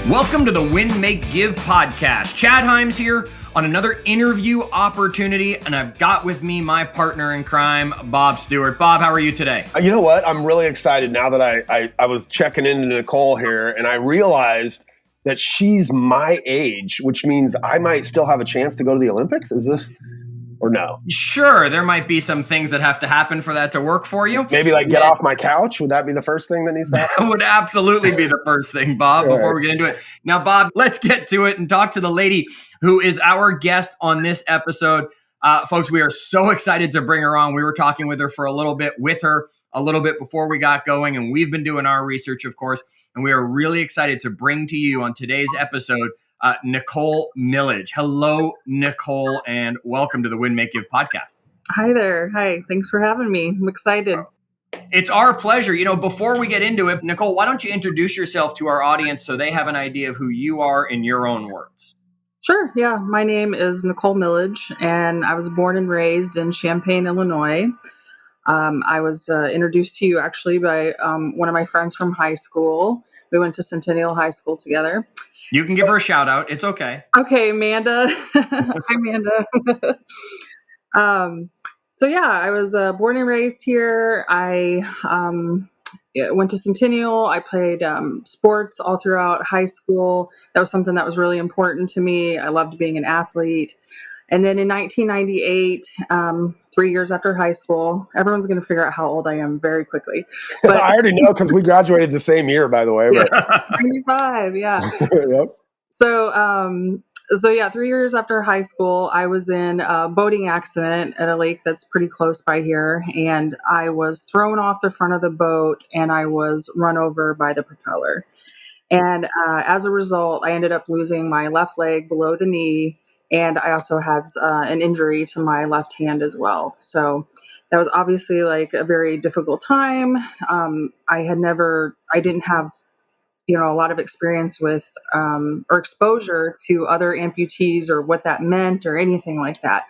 Welcome to the Win, Make, Give podcast. Chad Himes here on another interview opportunity, and I've got with me my partner in crime, Bob Stewart. Bob, how are you today? You know what? I'm really excited now that I was checking into Nichole here, and I realized that she's my age, which means I might still have a chance to go to the Olympics. Is this or no? Sure, there might be some things that have to happen for that to work for you. Maybe like get off my couch. Would that be the first thing that needs to happen? That would absolutely be the first thing, Bob, before we get into it. Now, Bob, let's get to it and talk to the lady who is our guest on this episode. Folks, we are so excited to bring her on. We were talking with her a little bit before we got going, and we've been doing our research, of course, and we are really excited to bring to you on today's episode, Nichole Millage. Hello, Nichole, and welcome to the Win, Make, Give podcast. Hi there. Hi. Thanks for having me. I'm excited. It's our pleasure. You know, before we get into it, Nichole, why don't you introduce yourself to our audience so they have an idea of who you are in your own words? Sure. Yeah. My name is Nichole Millage, and I was born and raised in Champaign, Illinois. I was introduced to you actually by one of my friends from high school. We went to Centennial High School together. You can give her a shout out. It's okay. Okay, Amanda. Hi, Amanda. So yeah, I was born and raised here. I went to Centennial. I played sports all throughout high school. That was something that was really important to me. I loved being an athlete. And then in 1998, 3 years after high school, everyone's going to figure out how old I am very quickly. But I already know because we graduated the same year, by the way. But 95, yeah. Yep. So yeah, 3 years after high school, I was in a boating accident at a lake that's pretty close by here. And I was thrown off the front of the boat and I was run over by the propeller. And as a result, I ended up losing my left leg below the knee. And I also had an injury to my left hand as well. So that was obviously like a very difficult time. I didn't have, a lot of experience with or exposure to other amputees or what that meant or anything like that.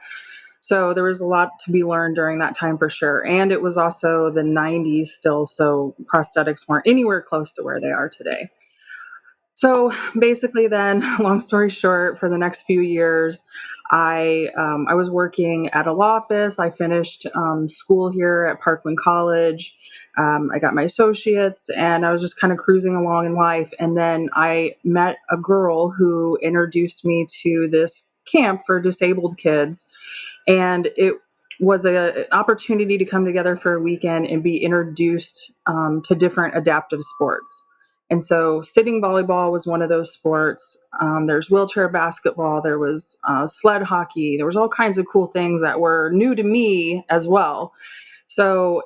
So there was a lot to be learned during that time for sure. And it was also the 90s still, so prosthetics weren't anywhere close to where they are today. So basically then, long story short, for the next few years, I was working at a law office. I finished school here at Parkland College. I got my associates and I was just kind of cruising along in life. And then I met a girl who introduced me to this camp for disabled kids. And it was an opportunity to come together for a weekend and be introduced to different adaptive sports. And so sitting volleyball was one of those sports. There's wheelchair basketball. There was sled hockey. There was all kinds of cool things that were new to me as well. So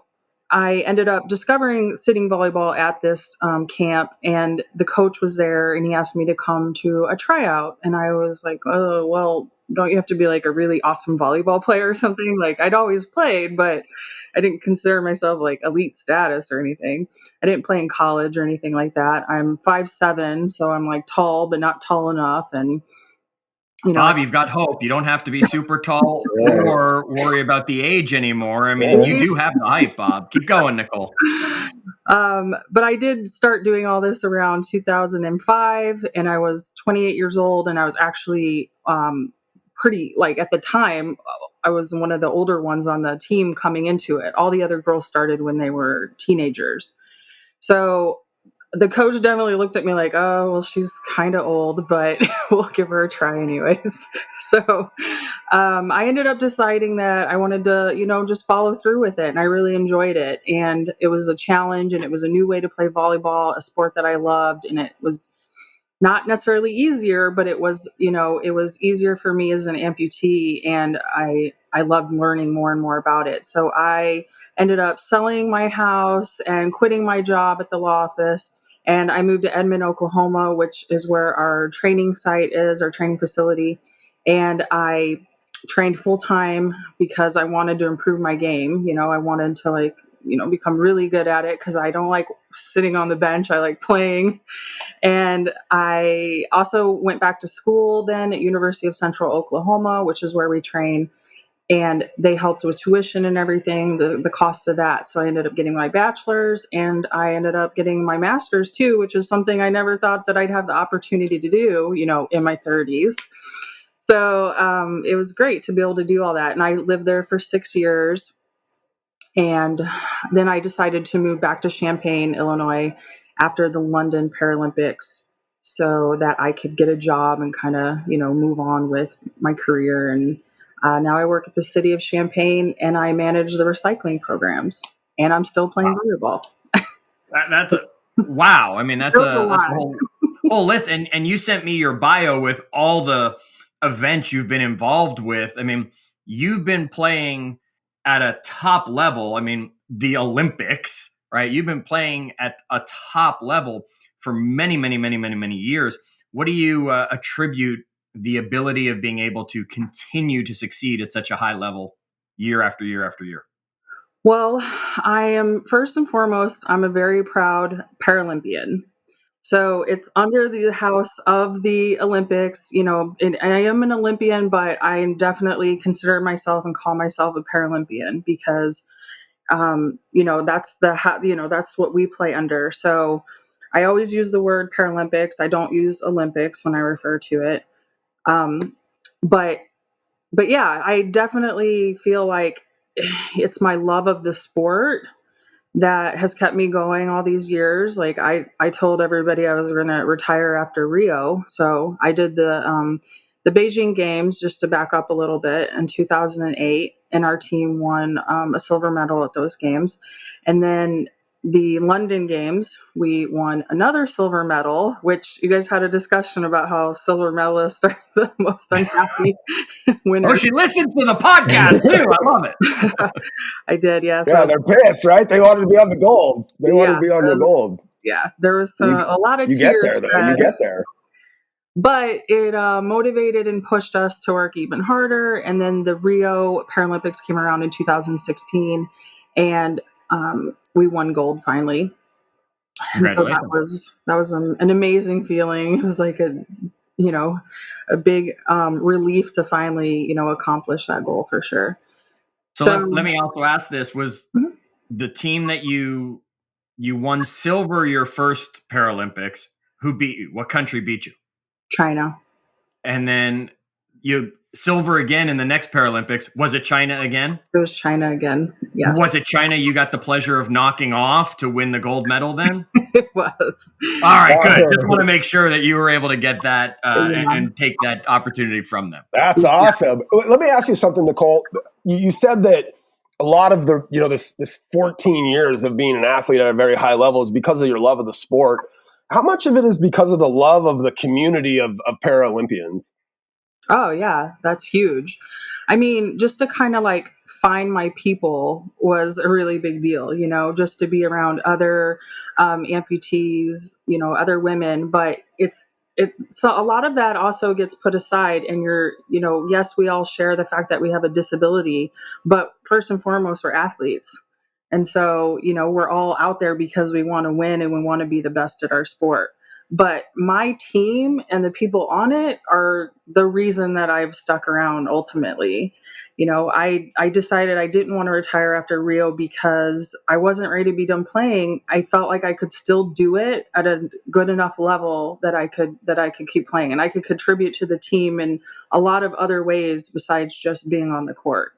I ended up discovering sitting volleyball at this camp, and the coach was there and he asked me to come to a tryout. And I was like, oh, well, don't you have to be like a really awesome volleyball player or something? Like I'd always played, but I didn't consider myself like elite status or anything. I didn't play in college or anything like that. I'm 5'7", so I'm like tall, but not tall enough. And Bob, you've got hope. You don't have to be super tall or worry about the age anymore. I mean, you do have the height, Bob. Keep going, Nichole. But I did start doing all this around 2005, and I was 28 years old, and I was actually pretty, like at the time, I was one of the older ones on the team coming into it. All the other girls started when they were teenagers. So the coach definitely looked at me like, oh, well, she's kind of old, but we'll give her a try anyways. So I ended up deciding that I wanted to, just follow through with it. And I really enjoyed it. And it was a challenge and it was a new way to play volleyball, a sport that I loved. And it was not necessarily easier, but it was easier for me as an amputee. And I loved learning more and more about it. So I ended up selling my house and quitting my job at the law office. And I moved to Edmond, Oklahoma, which is where our training site is, our training facility. And I trained full time because I wanted to improve my game. I wanted to become really good at it because I don't like sitting on the bench. I like playing. And I also went back to school then at University of Central Oklahoma, which is where we train. and they helped with tuition and everything, the cost of that. So I ended up getting my bachelor's, and I ended up getting my master's too, which is something I never thought that I'd have the opportunity to do, in my 30s. So it was great to be able to do all that. And I lived there for 6 years. And then I decided to move back to Champaign, Illinois after the London Paralympics so that I could get a job and kind of, move on with my career. And now I work at the city of Champaign, and I manage the recycling programs, and I'm still playing volleyball. That's a wow. I mean, that's a whole list. And you sent me your bio with all the events you've been involved with. I mean, you've been playing at a top level. I mean, the Olympics, right? You've been playing at a top level for many, many, many, many, many years. What do you attribute the ability of being able to continue to succeed at such a high level year after year after year? Well, I am, first and foremost, I'm a very proud Paralympian. So it's under the house of the Olympics, and I am an Olympian, but I definitely consider myself and call myself a Paralympian because, that's what we play under. So I always use the word Paralympics. I don't use Olympics when I refer to it. But yeah, I definitely feel like it's my love of the sport that has kept me going all these years. Like I told everybody I was going to retire after Rio. So I did the Beijing Games, just to back up a little bit, in 2008, and our team won a silver medal at those games. And then the London Games, we won another silver medal, which you guys had a discussion about how silver medalists are the most unhappy winners. Oh, she listened to the podcast too. I love it. I did, yeah. So, yeah, they're pissed, right? They wanted to be on the gold. They wanted to be on the gold. Yeah, there was a lot of tears. You get there, though. You get there. But it motivated and pushed us to work even harder. And then the Rio Paralympics came around in 2016, and we won gold finally. And so that was an amazing feeling. It was like a big relief to finally, accomplish that goal for sure. So let me also ask this: was the team that you won silver your first Paralympics? Who beat you? What country beat you? China. And then you silver again in the next Paralympics. Was it China again? It was China again. Yes. Was it China you got the pleasure of knocking off to win the gold medal then? It was. All right, good. Just want to make sure that you were able to get that and take that opportunity from them. That's awesome. Let me ask you something, Nichole. You said that a lot of the, this 14 years of being an athlete at a very high level is because of your love of the sport. How much of it is because of the love of the community of Paralympians? Oh, yeah, that's huge. I mean, just to kind of like find my people was a really big deal, just to be around other amputees, other women. But so a lot of that also gets put aside, and yes, we all share the fact that we have a disability, but first and foremost, we're athletes. And so, we're all out there because we want to win and we want to be the best at our sport. But my team and the people on it are the reason that I've stuck around ultimately. I decided I didn't want to retire after Rio because I wasn't ready to be done playing. I felt like I could still do it at a good enough level that I could keep playing, and I could contribute to the team in a lot of other ways besides just being on the court.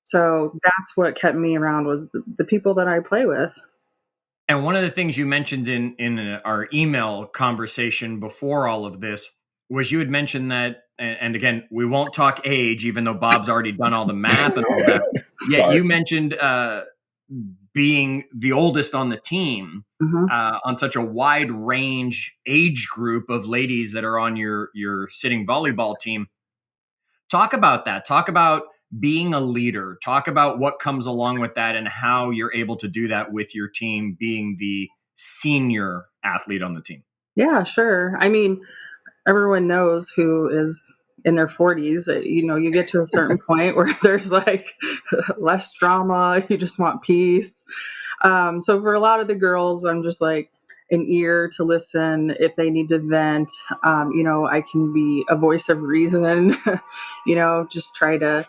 So that's what kept me around, was the people that I play with. And one of the things you mentioned in our email conversation before all of this was you had mentioned that, and again, we won't talk age, even though Bob's already done all the math and all that. Yet you mentioned being the oldest on the team on such a wide range age group of ladies that are on your sitting volleyball team. Talk about that. Talk about being a leader. Talk about what comes along with that and how you're able to do that with your team, being the senior athlete on the team. Yeah, sure. I mean, everyone knows who is in their 40s. You get to a certain point where there's like less drama. You just want peace. So for a lot of the girls, I'm just like an ear to listen if they need to vent. I can be a voice of reason, just try to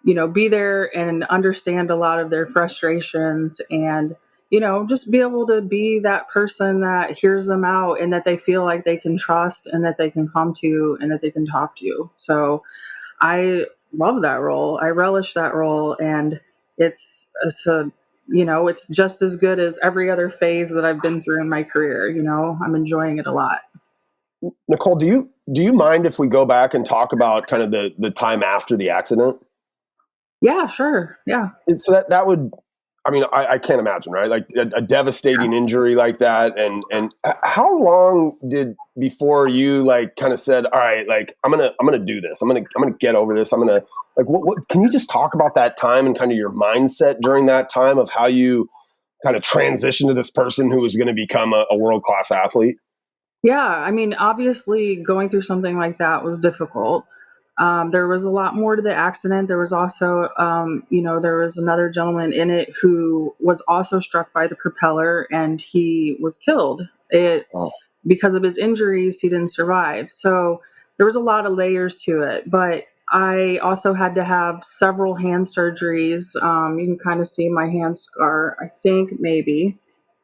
be there and understand a lot of their frustrations, and, just be able to be that person that hears them out and that they feel like they can trust and that they can come to and that they can talk to. So I love that role. I relish that role. And it's just as good as every other phase that I've been through in my career. I'm enjoying it a lot. Nichole, do you mind if we go back and talk about kind of the time after the accident? Yeah, sure. Yeah. So that would, I mean, I can't imagine, right? Like a devastating injury like that. And how long before you like kind of said, all right, like I'm going to do this. I'm going to get over this. I'm going to like, what can you just talk about that time and kind of your mindset during that time of how you kind of transition to this person who is going to become a world-class athlete? Yeah. I mean, obviously going through something like that was difficult. There was a lot more to the accident. There was also, there was another gentleman in it who was also struck by the propeller and he was killed. Because of his injuries, he didn't survive. So there was a lot of layers to it. But I also had to have several hand surgeries. You can kind of see my hand scar, I think, maybe.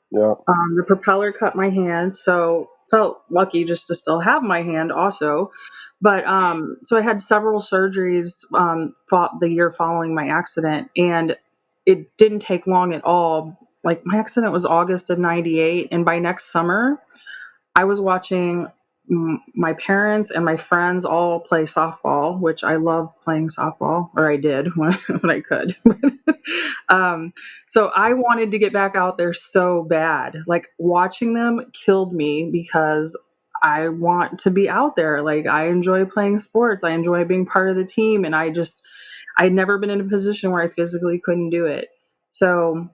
Yeah. The propeller cut my hand, so felt lucky just to still have my hand also. But so I had several surgeries fought the year following my accident, and it didn't take long at all. Like my accident was August of '98, and by next summer, I was watching my parents and my friends all play softball, which I love playing softball, or I did when I could. So I wanted to get back out there so bad. Like watching them killed me because I want to be out there. Like I enjoy playing sports. I enjoy being part of the team. And I'd never been in a position where I physically couldn't do it. So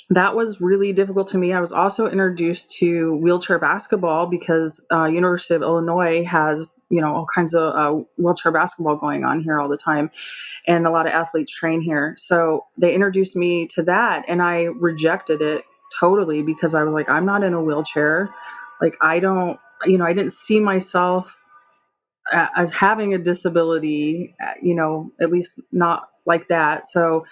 that was really difficult to me. I was also introduced to wheelchair basketball because University of Illinois has, all kinds of wheelchair basketball going on here all the time, and a lot of athletes train here. So they introduced me to that, and I rejected it totally because I was like, I'm not in a wheelchair. Like I don't, I didn't see myself as having a disability, at least not like that. So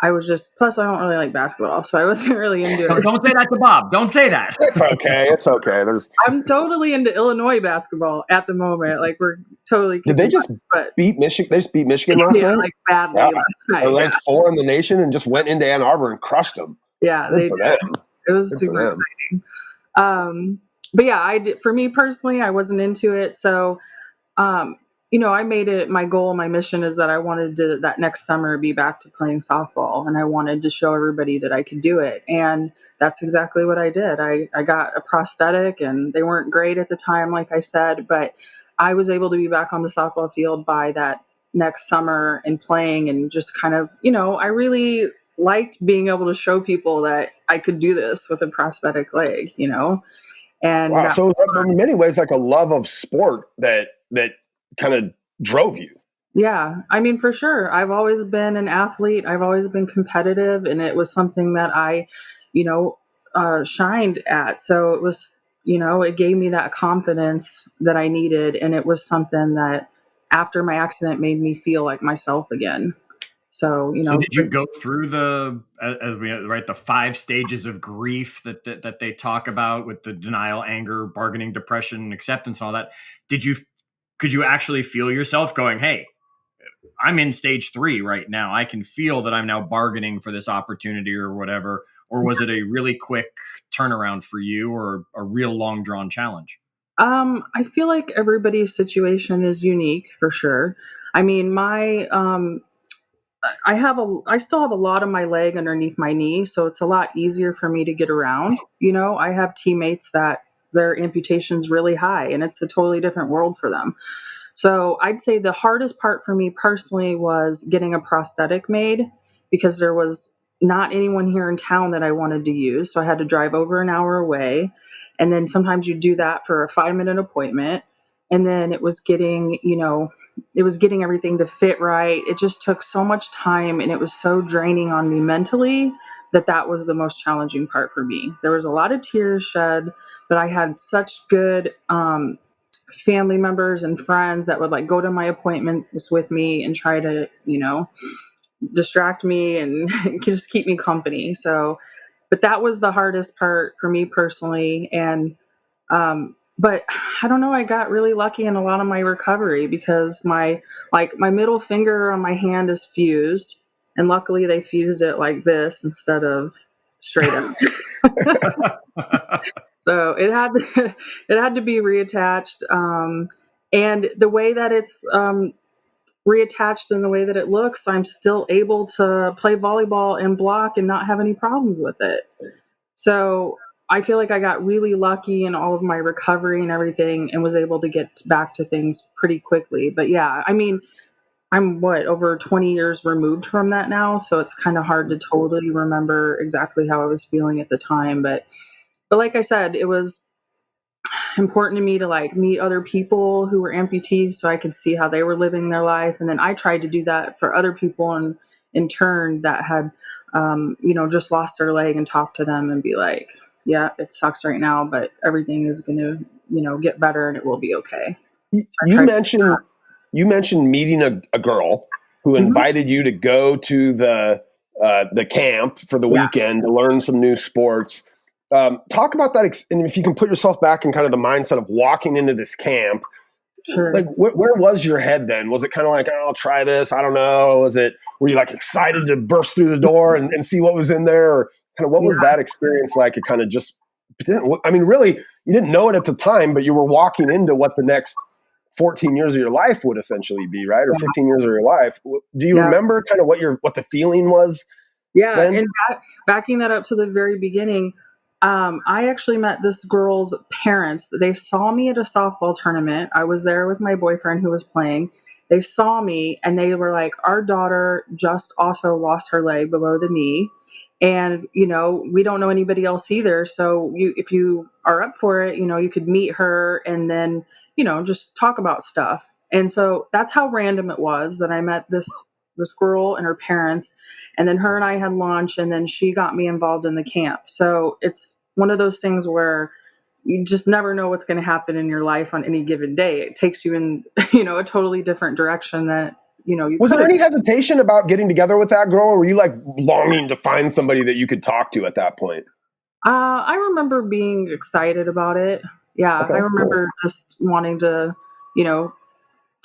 I was plus I don't really like basketball, so I wasn't really into it. Don't say that to Bob. Don't say that. It's okay. It's okay. I'm totally into Illinois basketball at the moment. Like we're totally. Did they just beat Michigan? They just beat Michigan last night? Like badly last night. They're ranked 4 in the nation and just went into Ann Arbor and crushed them. Yeah, Good for them. It was super exciting. But yeah, for me personally, I wasn't into it. So, I made it my goal. My mission is that I wanted to that next summer be back to playing softball, and I wanted to show everybody that I could do it. And that's exactly what I did. I got a prosthetic, and they weren't great at the time, like I said, but I was able to be back on the softball field by that next summer and playing, and just kind of, I really liked being able to show people that I could do this with a prosthetic leg, And wow, so in many ways, like a love of sport that kind of drove you. Yeah, I mean, for sure. I've always been an athlete. I've always been competitive, and it was something that I, shined at. So it was, it gave me that confidence that I needed, and it was something that after my accident made me feel like myself again. So, So did you go through the 5 stages of grief that they talk about with the denial, anger, bargaining, depression, acceptance, and all that? Could you actually feel yourself going, hey, I'm in stage 3 right now. I can feel that I'm now bargaining for this opportunity or whatever. Or was it a really quick turnaround for you or a real long drawn challenge? I feel like everybody's situation is unique for sure. I mean, I still have a lot of my leg underneath my knee, so it's a lot easier for me to get around. I have teammates that their amputation's really high, and it's a totally different world for them. So I'd say the hardest part for me personally was getting a prosthetic made because there was not anyone here in town that I wanted to use. So I had to drive over an hour away. And then sometimes you do that for a 5-minute appointment. And then it was getting everything to fit right. It just took so much time, and it was so draining on me mentally that was the most challenging part for me. There was a lot of tears shed, but I had such good family members and friends that would like go to my appointments with me and try to, distract me and just keep me company. So, but that was the hardest part for me personally. And, but I don't know, I got really lucky in a lot of my recovery because my middle finger on my hand is fused, and luckily they fused it like this instead of straight up. So it had to be reattached. And the way that it's reattached and the way that it looks, I'm still able to play volleyball and block and not have any problems with it. So I feel like I got really lucky in all of my recovery and everything and was able to get back to things pretty quickly. But yeah, I mean, I'm over 20 years removed from that now. So it's kind of hard to totally remember exactly how I was feeling at the time. But like I said, it was important to me to like meet other people who were amputees so I could see how they were living their life. And then I tried to do that for other people and in turn that had, just lost their leg, and talk to them and be like, yeah, it sucks right now, but everything is going to, get better and it will be okay. You mentioned meeting a girl who invited you to go to the camp for the weekend to learn some new sports. Talk about that, and if you can put yourself back in kind of the mindset of walking into this camp. Sure. Like, where was your head then? Was it kind of like, oh, I'll try this? I don't know. Were you like excited to burst through the door and see what was in there? Or kind of what was that experience like? It kind of just, I mean, really, you didn't know it at the time, but you were walking into what the next 14 years of your life would essentially be, right? Or 15 years of your life. Do you remember kind of what the feeling was? Yeah. Then? And backing that up to the very beginning, I actually met this girl's parents. They saw me at a softball tournament. I was there with my boyfriend who was playing. They saw me and they were like, our daughter just also lost her leg below the knee. And, we don't know anybody else either. So if you are up for it, you could meet her and then, just talk about stuff. And so that's how random it was that I met this girl and her parents, and then her and I had lunch, and then she got me involved in the camp. So it's one of those things where you just never know what's going to happen in your life on any given day. It takes you in, a totally different direction that, Was there any hesitation about getting together with that girl, or were you like longing to find somebody that you could talk to at that point? I remember being excited about it. Yeah. Okay, I remember just wanting to,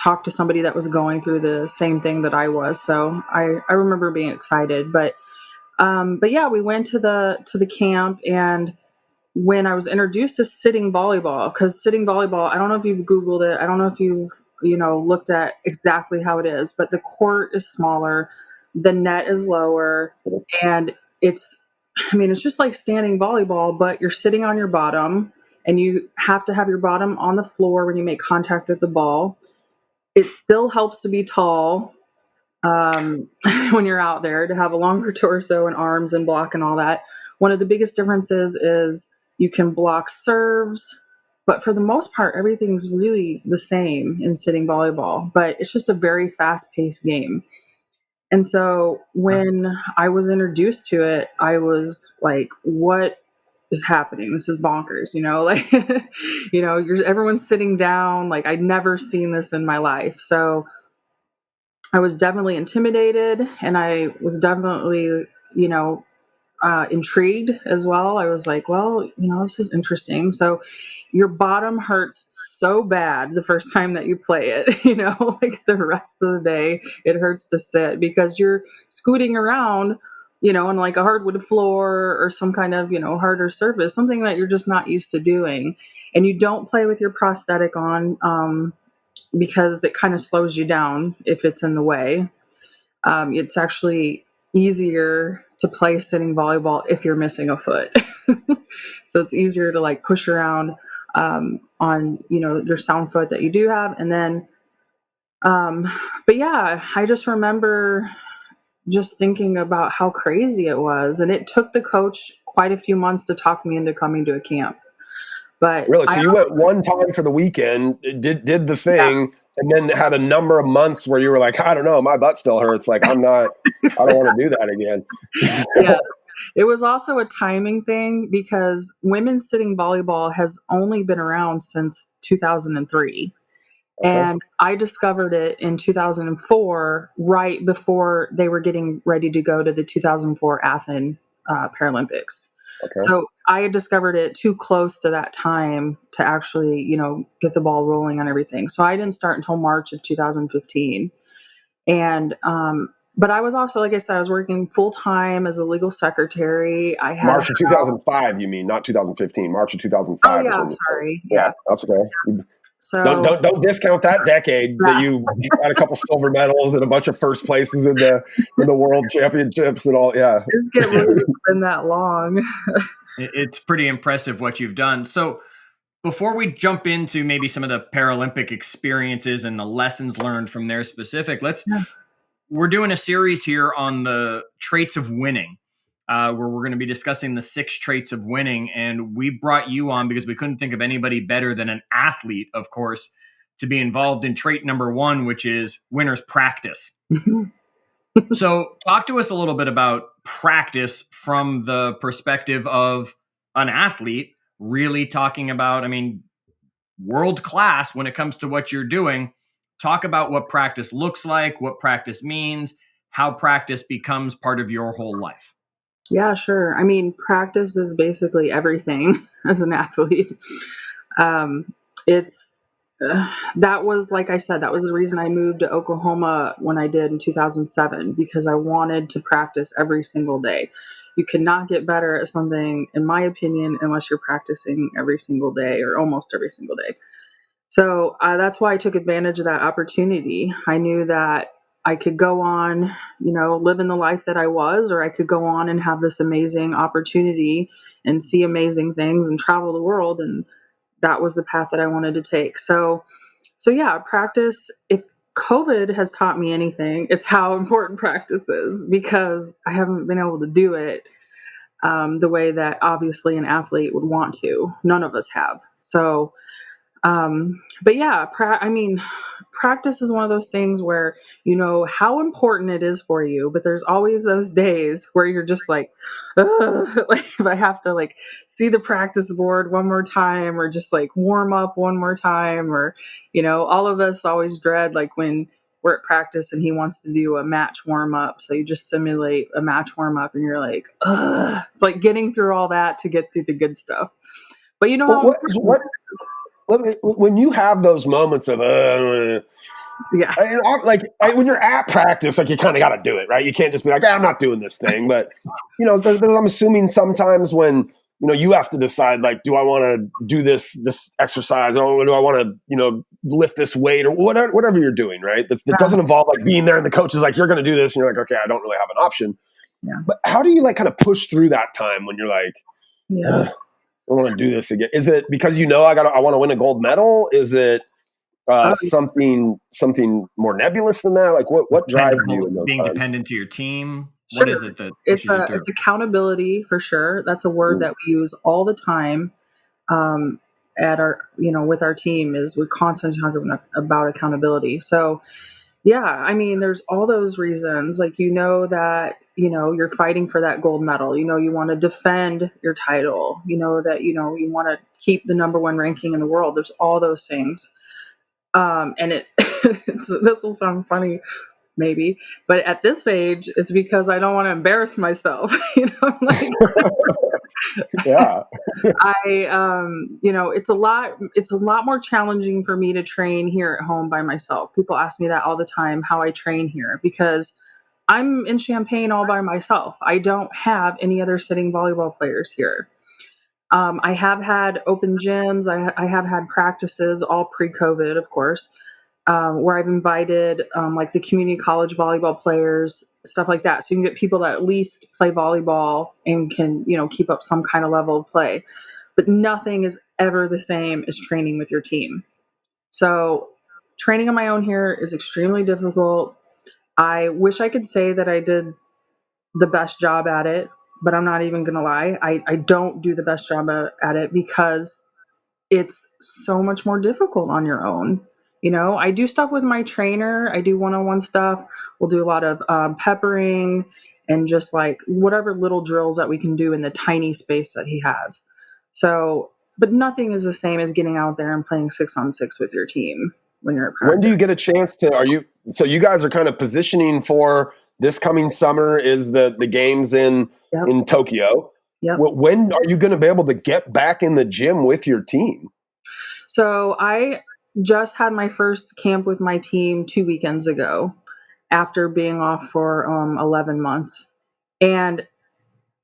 talk to somebody that was going through the same thing that I was. So I remember being excited, but yeah, we went to the camp, and when I was introduced to sitting volleyball, because sitting volleyball, I don't know if you've Googled it. I don't know if you've, looked at exactly how it is, but the court is smaller, the net is lower, and it's just like standing volleyball, but you're sitting on your bottom and you have to have your bottom on the floor when you make contact with the ball. It still helps to be tall when you're out there, to have a longer torso and arms and block and all that. One of the biggest differences is you can block serves, but for the most part, everything's really the same in sitting volleyball, but it's just a very fast-paced game. And so when I was introduced to it, I was like, what is happening? This is bonkers, like, everyone's sitting down. Like, I'd never seen this in my life. So I was definitely intimidated, and I was definitely, intrigued as well. I was like, well, this is interesting. So your bottom hurts so bad the first time that you play it, like the rest of the day, it hurts to sit because you're scooting around, on like a hardwood floor or some kind of, harder surface, something that you're just not used to doing. And you don't play with your prosthetic on, because it kind of slows you down if it's in the way. It's actually easier to play sitting volleyball if you're missing a foot. So it's easier to like push around on, your sound foot that you do have. And then, but yeah, I just remember just thinking about how crazy it was. And it took the coach quite a few months to talk me into coming to a camp. But really, so you went one time for the weekend, did the thing, and then had a number of months where you were like, I don't know, my butt still hurts. Like, I don't want to do that again. Yeah. It was also a timing thing because women's sitting volleyball has only been around since 2003. Okay. And I discovered it in 2004, right before they were getting ready to go to the 2004 Athens Paralympics. Okay. So I had discovered it too close to that time to actually, get the ball rolling on everything. So I didn't start until March of 2015. And, but I was also, like I said, I was working full time as a legal secretary. I had March of 2005, you mean, not 2015. March of 2005 Oh is yeah, when you started. sorry. Yeah, Yeah. that's okay. So Don't discount that decade that you got a couple silver medals and a bunch of first places in the world championships and all. Yeah, I just can't believe it's been that long. It's pretty impressive what you've done. So before we jump into maybe some of the Paralympic experiences and the lessons learned from there specific, we're doing a series here on the traits of winning, where we're going to be discussing the 6 traits of winning. And we brought you on because we couldn't think of anybody better than an athlete, of course, to be involved in trait number 1, which is winners practice. So talk to us a little bit about practice from the perspective of an athlete, really talking about, world class when it comes to what you're doing. Talk about what practice looks like, what practice means, how practice becomes part of your whole life. Yeah, sure. Practice is basically everything as an athlete. It's that was, like I said, that was the reason I moved to Oklahoma when I did in 2007, because I wanted to practice every single day. You cannot get better at something, in my opinion, unless you're practicing every single day or almost every single day. So that's why I took advantage of that opportunity. I knew that I could go on, living the life that I was, or I could go on and have this amazing opportunity and see amazing things and travel the world. And that was the path that I wanted to take. So yeah, practice. If COVID has taught me anything, it's how important practice is, because I haven't been able to do it the way that obviously an athlete would want to. None of us have. So, but yeah, practice is one of those things where you know how important it is for you, but there's always those days where you're just like, ugh, like if I have to like see the practice board one more time, or just like warm up one more time, or all of us always dread like when we're at practice and he wants to do a match warm up. So you just simulate a match warm up and you're like, ugh. It's like getting through all that to get through the good stuff. But you know how important when you have those moments of yeah. When you're at practice, like you kind of got to do it, right? You can't just be like, I'm not doing this thing. But I'm assuming sometimes when you have to decide, like, do I want to do this exercise, or do I want to lift this weight, or whatever you're doing, right? That doesn't involve like being there and the coach is like, you're going to do this, and you're like, okay, I don't really have an option. Yeah. But how do you like kind of push through that time when you're like, yeah. I want to do this again? Is it because I want to win a gold medal? Is it something more nebulous than that? Like what drives you in those being times? Dependent to your team? Sure. What is it that it's accountability, for sure. That's a word that we use all the time at our with our team. Is we constantly talk about accountability. So yeah, there's all those reasons, like that you're fighting for that gold medal, you want to defend your title, that you want to keep the number 1 ranking in the world. There's all those things. And this will sound funny maybe, but at this age it's because I don't want to embarrass myself. Like, yeah. it's a lot more challenging for me to train here at home by myself. People ask me that all the time, how I train here, because I'm in Champaign all by myself. I don't have any other sitting volleyball players here. I have had open gyms. I have had practices, all pre-COVID, of course, where I've invited like the community college volleyball players, stuff like that. So you can get people that at least play volleyball and can, keep up some kind of level of play. But nothing is ever the same as training with your team. So training on my own here is extremely difficult. I wish I could say that I did the best job at it, but I'm not even going to lie. I don't do the best job at it because it's so much more difficult on your own. I do stuff with my trainer. I do one-on-one stuff. We'll do a lot of peppering and just like whatever little drills that we can do in the tiny space that he has. So, but nothing is the same as getting out there and playing 6-on-6 with your team when you're at practice. When do you get a chance to, so you guys are kind of positioning for this coming summer is the games in Tokyo. Yep. When are you going to be able to get back in the gym with your team? So I just had my first camp with my team 2 weekends ago after being off for 11 months. And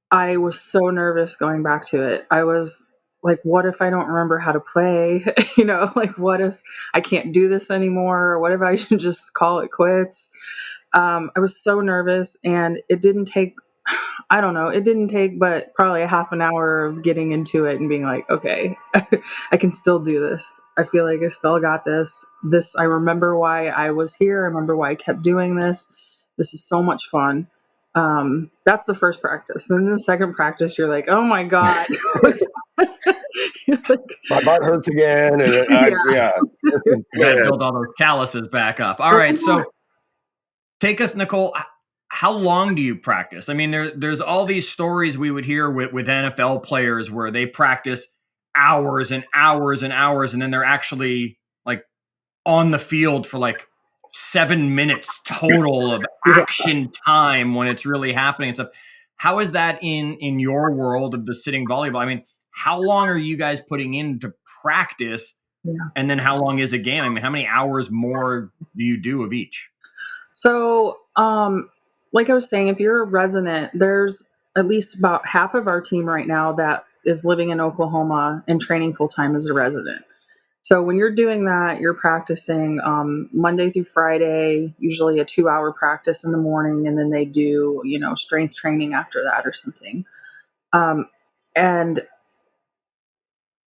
I was so nervous going back to it. I was like, what if I don't remember how to play? Like what if I can't do this anymore? What if I should just call it quits? I was so nervous, and it didn't take but probably a half an hour of getting into it and being like, okay, I can still do this. I feel like I still got this. I remember why I was here. I remember why I kept doing this. This is so much fun. That's the first practice. Then the second practice, you're like, oh my God. My butt hurts again. And You gotta build all those calluses back up. All right. So take us, Nichole. How long do you practice? I mean, there's all these stories we would hear with NFL players where they practice hours and hours and hours, and then they're actually like on the field for like 7 minutes total of action time when it's really happening and stuff. How is that in your world of the sitting volleyball? I mean, how long are you guys putting into practice? Yeah. And then how long is a game? I mean, how many hours more do you do of each? So, like I was saying, if you're a resident, there's at least about half of our team right now that is living in Oklahoma and training full time as a resident. So when you're doing that, you're practicing Monday through Friday, usually a 2-hour practice in the morning, and then they do, strength training after that or something.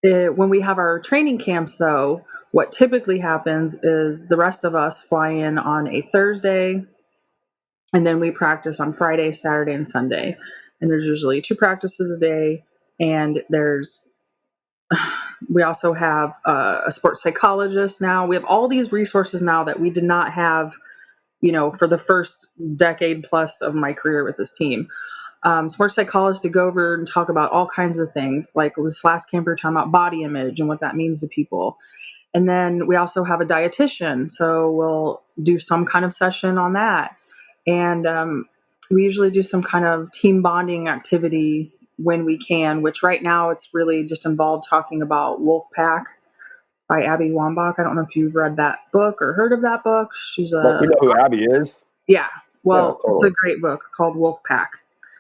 When we have our training camps, though, what typically happens is the rest of us fly in on a Thursday, and then we practice on Friday, Saturday, and Sunday. And there's usually 2 practices a day. And we also have a sports psychologist now. We have all these resources now that we did not have, for the first decade plus of my career with this team. Sports psychologists to go over and talk about all kinds of things. Like this last camp, we were talking about body image and what that means to people. And then we also have a dietitian. So we'll do some kind of session on that. And we usually do some kind of team bonding activity when we can, which right now it's really just involved talking about Wolfpack by Abby Wambach. I don't know if you've read that book or heard of that book. We know who Abby is. Yeah. Well, totally. It's a great book called Wolfpack.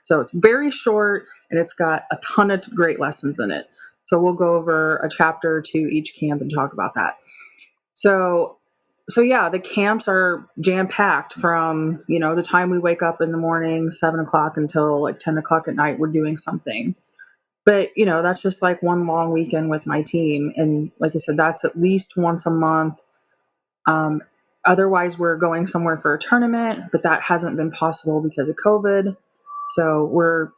So it's very short and it's got a ton of great lessons in it. So we'll go over a chapter or 2 each camp and talk about that. So yeah, the camps are jam-packed from, the time we wake up in the morning, 7 o'clock until like 10 o'clock at night, we're doing something. But, that's just like one long weekend with my team. And like I said, that's at least once a month. Otherwise, we're going somewhere for a tournament, but that hasn't been possible because of COVID. So we're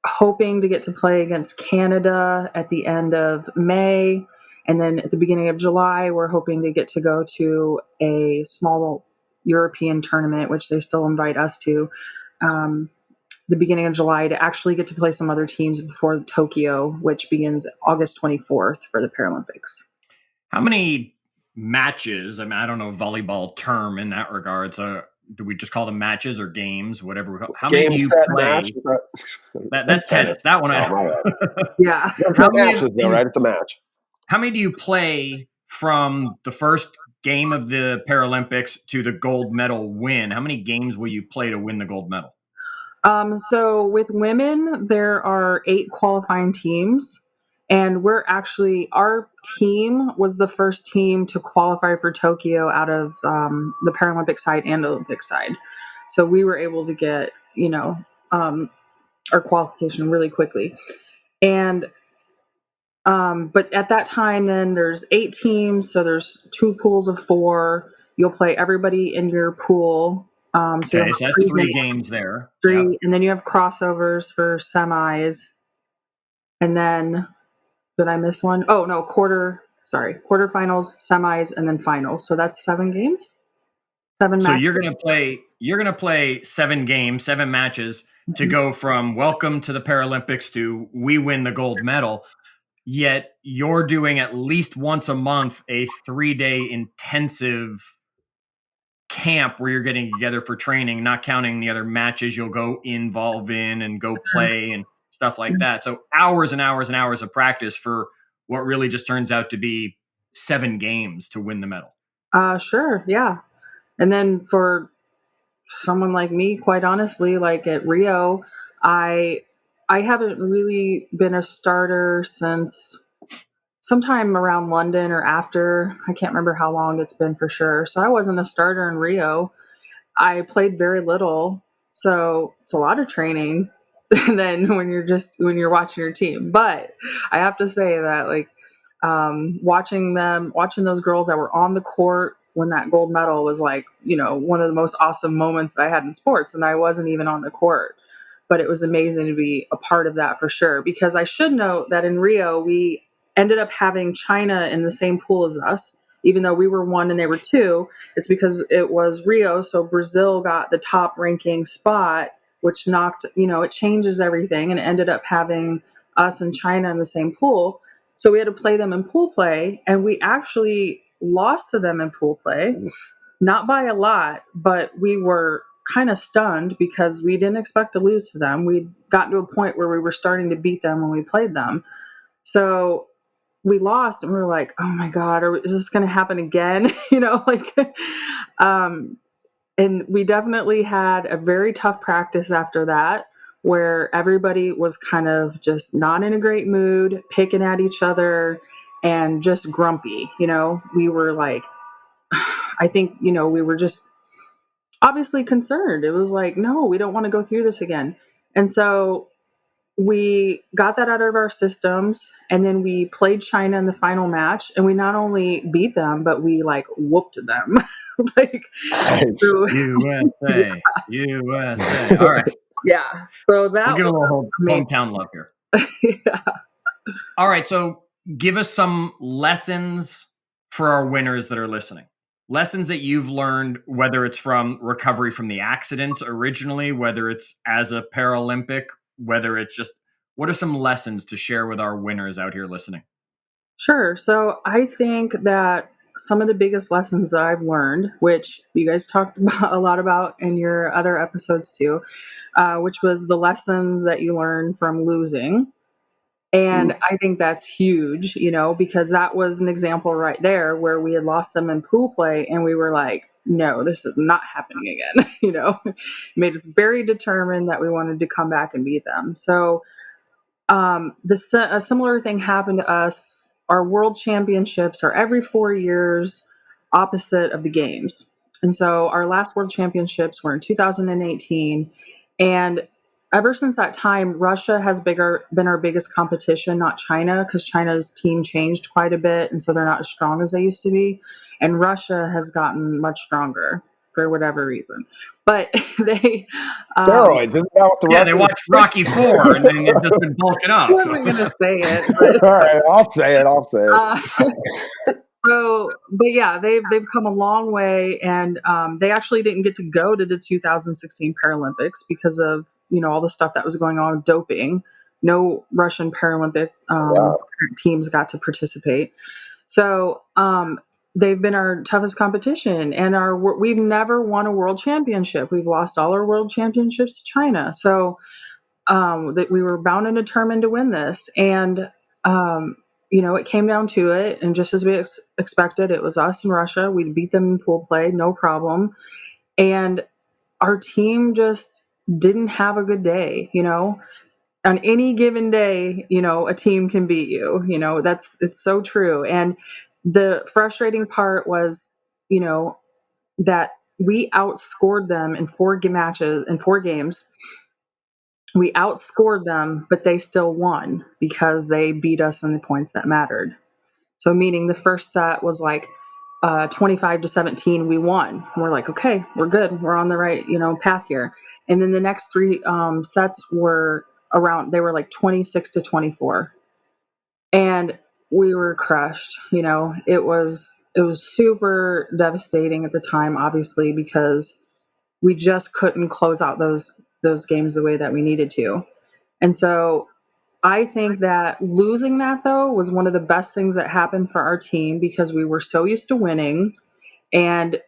hoping to get to play against Canada at the end of May. And then at the beginning of July, we're hoping to get to go to a small European tournament, which they still invite us to, the beginning of July, to actually get to play some other teams before Tokyo, which begins August 24th for the Paralympics. How many matches? I mean, I don't know volleyball term in that regard. So do we just call them matches or games, whatever? How many do you play? That's tennis. That one. Yeah. How many matches though, right? It's a match. How many do you play from the first game of the Paralympics to the gold medal win? How many games will you play to win the gold medal? So with women, there are 8 qualifying teams, and our team was the first team to qualify for Tokyo out of the Paralympic side and Olympic side. So we were able to get, our qualification really quickly. And but at that time, then there's 8 teams, so there's 2 pools of 4. You'll play everybody in your pool. So that's 3 games there. 3, yep. And then you have crossovers for semis. And then, did I miss one? Oh, no, quarterfinals, semis, and then finals. So that's 7 games. 7 So matches. you're gonna play 7 games, 7 matches to go from welcome to the Paralympics to we win the gold medal. Yet you're doing at least once a month a 3-day intensive camp where you're getting together for training, not counting the other matches you'll go involve in and go play and stuff like that. So hours and hours and hours of practice for what really just turns out to be 7 games to win the medal. Sure, yeah. And then for someone like me, quite honestly, like at Rio, I I haven't really been a starter since sometime around London or after. I can't remember how long it's been for sure. So I wasn't a starter in Rio. I played very little, so it's a lot of training. And then when you're watching your team, but I have to say that like watching those girls that were on the court when that gold medal was like one of the most awesome moments that I had in sports, and I wasn't even on the court, but it was amazing to be a part of that for sure. Because I should note that in Rio we ended up having China in the same pool as us, even though we were 1 and they were 2. It's because it was Rio, so Brazil got the top ranking spot, which it changes everything, and it ended up having us and China in the same pool. So we had to play them in pool play, and we actually lost to them in pool play, not by a lot, but we were kind of stunned because we didn't expect to lose to them. We'd gotten to a point where we were starting to beat them when we played them. So we lost and we were like, oh my God, is this going to happen again? Um, and we definitely had a very tough practice after that, where everybody was kind of just not in a great mood, picking at each other and just grumpy. We were like, I think, we were just obviously concerned. It was like, no, we don't want to go through this again. And so we got that out of our systems, and then we played China in the final match, and we not only beat them, but we like whooped them. like Nice. so, USA, USA. All right, yeah. So that we'll give a was little amazing. hometown love here. Yeah. All right, so give us some lessons for our winners that are listening. Lessons that you've learned, whether it's from recovery from the accident originally, whether it's as a Paralympic, whether it's just, what are some lessons to share with our winners out here listening? Sure. So I think that some of the biggest lessons that I've learned, which you guys talked about a lot about in your other episodes too, which was the lessons that you learn from losing. And I think that's huge, because that was an example right there where we had lost them in pool play and we were like, no, this is not happening again. Made us very determined that we wanted to come back and beat them. So a similar thing happened to us. Our world championships are every 4 years, opposite of the games. And so our last world championships were in 2018. And ever since that time, Russia has been our biggest competition, not China, because China's team changed quite a bit. And so they're not as strong as they used to be. And Russia has gotten much stronger for whatever reason. But they Steroids, isn't that what the Yeah, they Russians- watched Rocky 4 and then they've just been bulking up. I wasn't going to say it. But, All right, I'll say it. but yeah, they've come a long way, and they actually didn't get to go to the 2016 Paralympics because of all the stuff that was going on with doping. No Russian Paralympic teams got to participate. So they've been our toughest competition, and we've never won a world championship. We've lost all our world championships to China. So that we were bound and determined to win this, and it came down to it, and just as we expected, it was us and Russia. We beat them in pool play, no problem, and our team just didn't have a good day. On any given day, a team can beat you. It's so true. And the frustrating part was, that we outscored them in 4 games. We outscored them, but they still won because they beat us in the points that mattered. So meaning the first set was like 25-17, we won. And we're like, okay, we're good. We're on the right, path here. And then the next 3 sets were they were like 26-24. And we were crushed. It was it was super devastating at the time, obviously, because we just couldn't close out those games the way that we needed to. And so I think that losing that, though, was one of the best things that happened for our team because we were so used to winning. And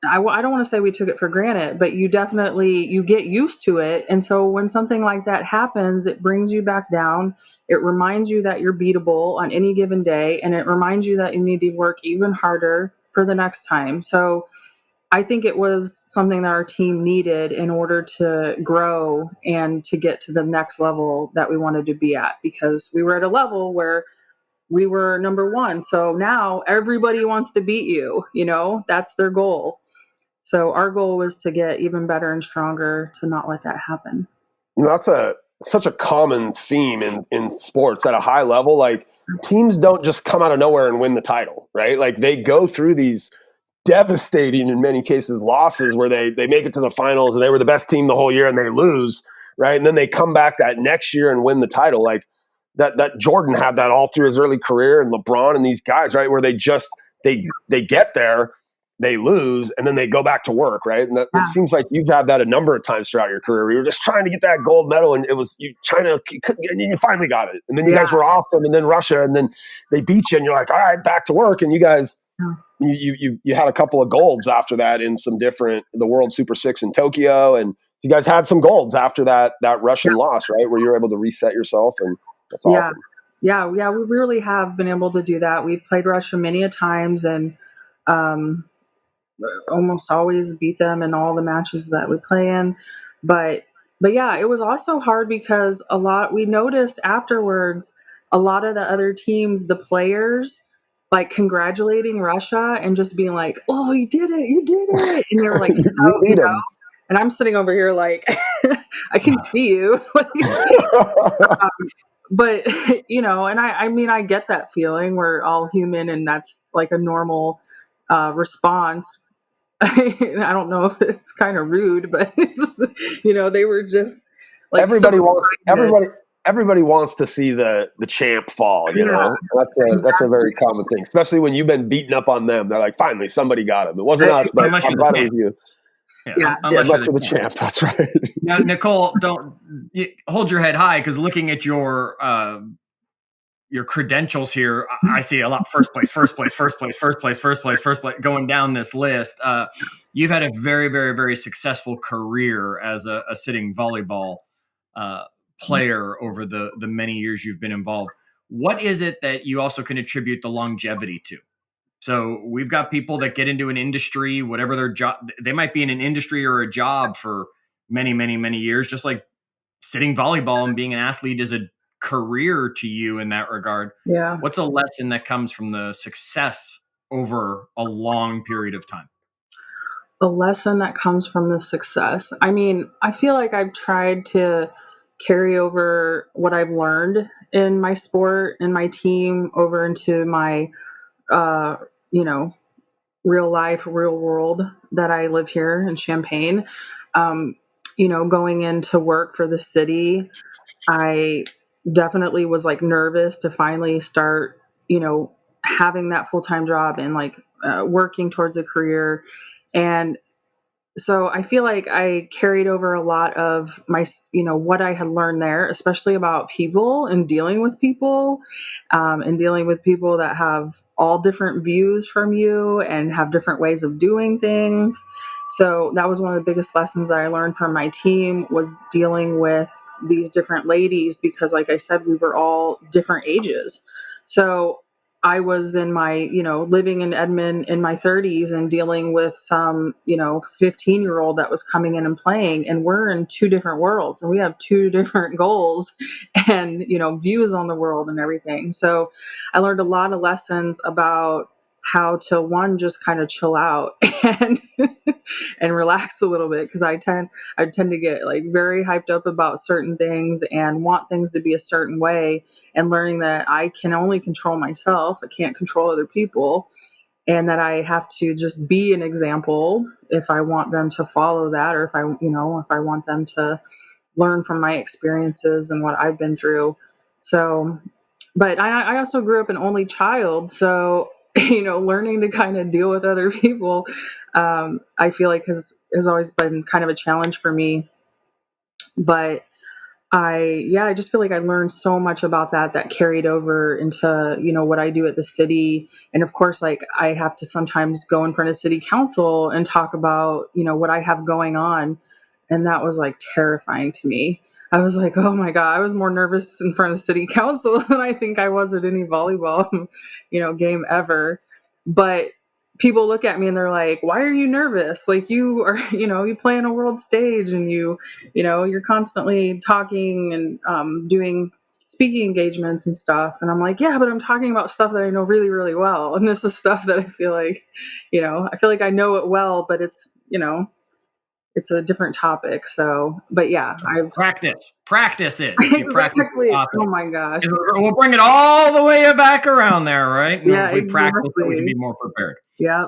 I don't want to say we took it for granted, but you get used to it. And so when something like that happens, it brings you back down. It reminds you that you're beatable on any given day. And it reminds you that you need to work even harder for the next time. So I think it was something that our team needed in order to grow and to get to the next level that we wanted to be at, because we were at a level where we were number one. So now everybody wants to beat you, that's their goal. So our goal was to get even better and stronger to not let that happen. That's such a common theme in sports at a high level. Like, teams don't just come out of nowhere and win the title, right? Like, they go through these devastating, in many cases, losses where they make it to the finals and they were the best team the whole year and they lose, right? And then they come back that next year and win the title. Like that Jordan had that all through his early career, and LeBron and these guys, right? Where they get there, they lose, and then they go back to work, right? And it seems like you've had that a number of times throughout your career. You were just trying to get that gold medal, and you couldn't, and you finally got it. And then you guys were awesome, and then Russia, and then they beat you, and you're like, all right, back to work. And you guys, you had a couple of golds after that in the World Super Six in Tokyo, and you guys had some golds after that Russian loss, right? Where you were able to reset yourself, and that's awesome. Yeah, we really have been able to do that. We've played Russia many a times, and almost always beat them in all the matches that we play in. But yeah, it was also hard because we noticed afterwards, a lot of the other teams, the players, like congratulating Russia and just being like, "Oh, you did it!" And they were like, "You beat them." And I'm sitting over here like, I can see you. But and I mean, I get that feeling. We're all human, and that's like a normal response. I don't know if it's kind of rude, but they were just like, everybody wants to see the champ fall. That's a very common thing, especially when you've been beating up on them. They're like, finally, somebody got him. It wasn't us, but I'm glad it was you. Unless you're the champ. That's right. Now, Nichole, don't hold your head high, because looking at your credentials here, I see a lot first place, going down this list. You've had a very, very, very successful career as a sitting volleyball player over the many years you've been involved. What is it that you also can attribute the longevity to? So we've got people that get into an industry, whatever their job, they might be in an industry or a job for many, many, many years, just like sitting volleyball and being an athlete is a career to you in that regard. Yeah. What's a lesson that comes from the success over a long period of time? A lesson that comes from the success. I mean, I feel like I've tried to carry over what I've learned in my sport and my team over into my real life, real world that I live here in Champaign. Going into work for the city, I definitely was like nervous to finally start, having that full-time job and like working towards a career. And so I feel like I carried over a lot of my, what I had learned there, especially about people and dealing with people, and dealing with people that have all different views from you and have different ways of doing things. So that was one of the biggest lessons I learned from my team, was dealing with these different ladies, because like I said, we were all different ages. So I was in my, living in Edmond in my 30s and dealing with some, 15-year-old that was coming in and playing, and we're in two different worlds and we have two different goals and, views on the world and everything. So I learned a lot of lessons about how to just kind of chill out and and relax a little bit, because I tend to get like very hyped up about certain things and want things to be a certain way, and learning that I can only control myself. I can't control other people, and that I have to just be an example if I want them to follow that, or if I want them to learn from my experiences and what I've been through. So, but I also grew up an only child, so learning to kind of deal with other people, I feel like has always been kind of a challenge for me. But I just feel like I learned so much about that carried over into, what I do at the city. And of course, like I have to sometimes go in front of city council and talk about, what I have going on. And that was like terrifying to me. I was like, oh my God, I was more nervous in front of city council than I think I was at any volleyball, game ever. But people look at me and they're like, why are you nervous? Like you are, you play on a world stage and you're constantly talking and doing speaking engagements and stuff. And I'm like, yeah, but I'm talking about stuff that I know really, really well. And this is stuff that I feel like I know it well, but it's a different topic. So, but yeah, I've practice it. Exactly. Oh my gosh. We'll bring it all the way back around there, right? Yeah, if we practice, exactly. we can be more prepared. Yeah.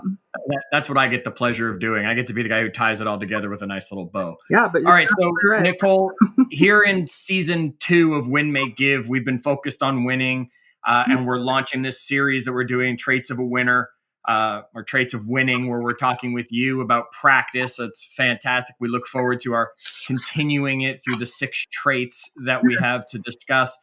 That's what I get the pleasure of doing. I get to be the guy who ties it all together with a nice little bow. Yeah, but all right. So correct. Nichole, here in season 2 of Win, Make, Give, we've been focused on winning, and we're launching this series that we're doing, Traits of a Winner, or Traits of Winning, where we're talking with you about practice. It's fantastic. We look forward to our continuing it through the 6 traits that we have to discuss.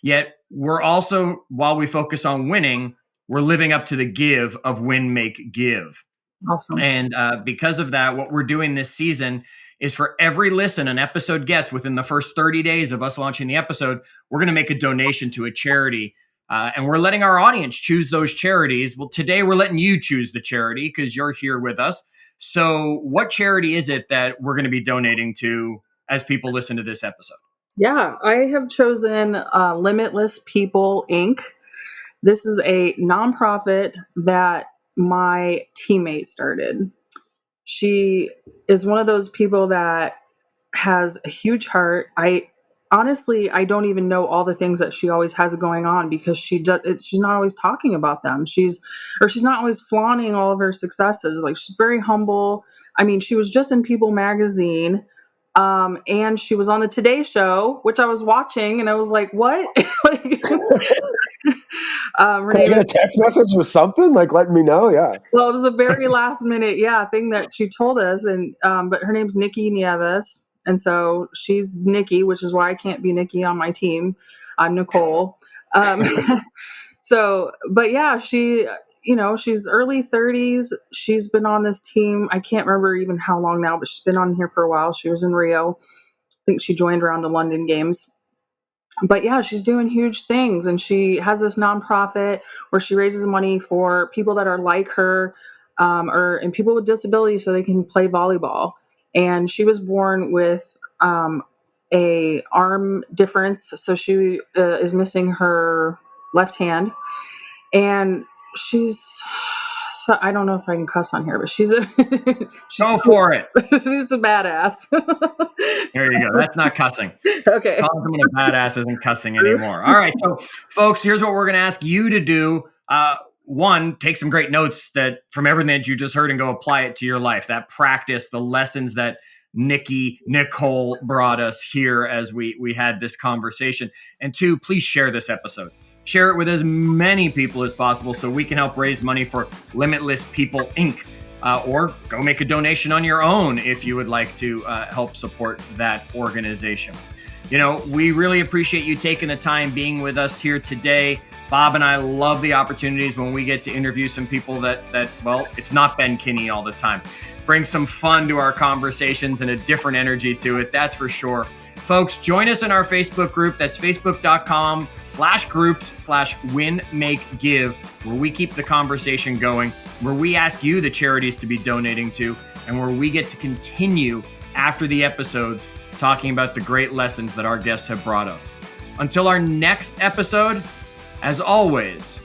Yet we're also, while we focus on winning, we're living up to the give of Win, Make, Give. Awesome. And because of that, what we're doing this season is for every listen an episode gets within the first 30 days of us launching the episode, we're going to make a donation to a charity. And we're letting our audience choose those charities. Well, today we're letting you choose the charity because you're here with us. So what charity is it that we're going to be donating to as people listen to this episode? Yeah, I have chosen Limitless People, Inc. This is a nonprofit that my teammate started. She is one of those people that has a huge heart. Honestly, I don't even know all the things that she always has going on because she's not always talking about them. She's not always flaunting all of her successes. Like, she's very humble. I mean, she was just in People magazine. And she was on the Today Show, which I was watching, and I was like, what? Like, Can I get a text message or something? Like, letting me know? Yeah. Well, it was a very last minute, thing that she told us. And, but her name's Nichole Millage. And so she's Nikki, which is why I can't be Nikki on my team. I'm Nichole. But yeah, she's early 30s. She's been on this team. I can't remember even how long now, but she's been on here for a while. She was in Rio. I think she joined around the London Games. But yeah, she's doing huge things. And she has this nonprofit where she raises money for people that are like her, and people with disabilities so they can play volleyball. And she was born with a arm difference. So she is missing her left hand. And I don't know if I can cuss on here, but go for it. She's a badass. There you go. That's not cussing. Okay. Calling someone a badass isn't cussing anymore. All right. So folks, here's what we're going to ask you to do. One, take some great notes from everything that you just heard and go apply it to your life. That practice, the lessons that Nichole brought us here as we had this conversation. And 2, please share this episode. Share it with as many people as possible so we can help raise money for Limitless People, Inc. Or go make a donation on your own if you would like to help support that organization. We really appreciate you taking the time being with us here today. Bob and I love the opportunities when we get to interview some people that it's not Ben Kinney all the time. Bring some fun to our conversations and a different energy to it, that's for sure. Folks, join us in our Facebook group. That's facebook.com/groups/winmakegive, where we keep the conversation going, where we ask you the charities to be donating to, and where we get to continue after the episodes talking about the great lessons that our guests have brought us. Until our next episode, as always,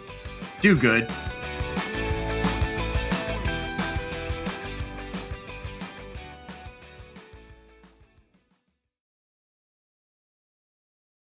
do good